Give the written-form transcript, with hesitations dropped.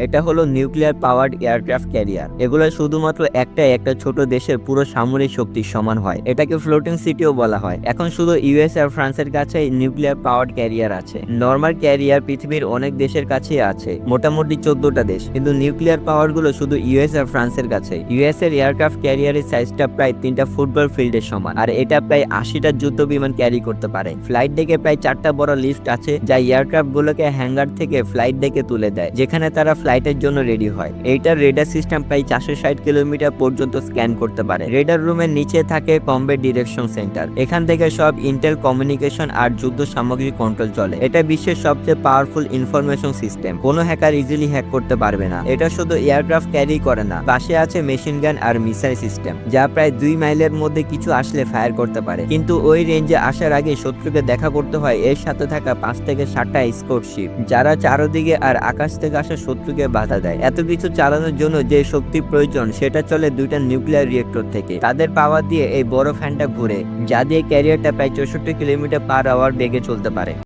এটা হলো nuclear powered aircraft carrier. এগুলো শুধুমাত্র একটা ছোট দেশের পুরো সামরিক শক্তির সমান হয়। এটাকে ফ্লোটিং সিটিও বলা হয়। এখন শুধু ইউএস আর ফ্রান্সের কাছে নিউক্লিয়ার পাওয়ার্ড ক্যারিয়ার আছে। নর্মাল ক্যারিয়ার পৃথিবীর অনেক দেশের কাছেই আছে, মোটামুটি 14টা দেশ, কিন্তু নিউক্লিয়ার পাওয়ার গুলো শুধু ইউএস আর ফ্রান্সের কাছে। ইউএস এর এয়ারক্রাফট ক্যারিয়ারের সাইজটা প্রায় 3টা ফুটবল ফিল্ডের সমান, আর এটা প্রায় 80টা যুদ্ধ বিমান ক্যারি করতে পারে। ফ্লাইট ডেকে প্রায় 4টা বড় লিফট আছে, যা এয়ারক্রাফট গুলোকে হ্যাঙ্গার থেকে ফ্লাইট ডেকে তুলে দেয়, যেখানে তারা ফ্লাইটের জন্য রেডি হয়। এইটার রেডার সিস্টেম প্রায় 460 কিলোমিটার পর্যন্ত স্ক্যান করতে পারে। রেডার রুমের নিচে থাকে কমব্যাট ডিরেকশন সেন্টার। এখান থেকে সব ইন্টেল কমিউনিকেশন আর যুদ্ধ সামগ্রী কন্ট্রোল চলে। এটা বিশ্বের সবচেয়ে পাওয়ারফুল ইনফরমেশন সিস্টেম। কোনো হ্যাকার ইজিলি হ্যাক করতে পারবে না। এটা শুধু এয়ারক্রাফট ক্যারি করে না, পাশে আছে মেশিন গান আর মিসাইল সিস্টেম, যা প্রায় 2 মাইলের মধ্যে কিছু আসলে ফায়ার করতে পারে। কিন্তু ওই রেঞ্জে আসার আগে শত্রুকে দেখা করতে হয় এর সাথে থাকা 5 থেকে 7টা স্কোর শিপ, যারা চারদিকে আর আকাশ থেকে আসা শত্রুকে বাধা দেয়। এত কিছু চালানোর জন্য যে শক্তি প্রয়োজন সেটা চলে 2টা নিউক্লিয়ার রিয়েক্টর থেকে। তাদের পাওয়ার দিয়ে এই বড় ফ্যানটা ঘুরে, যা দিয়ে ক্যারিয়ারটা প্রায় 64 কিলোমিটার পার আওয়ার বেগে চলতে পারে।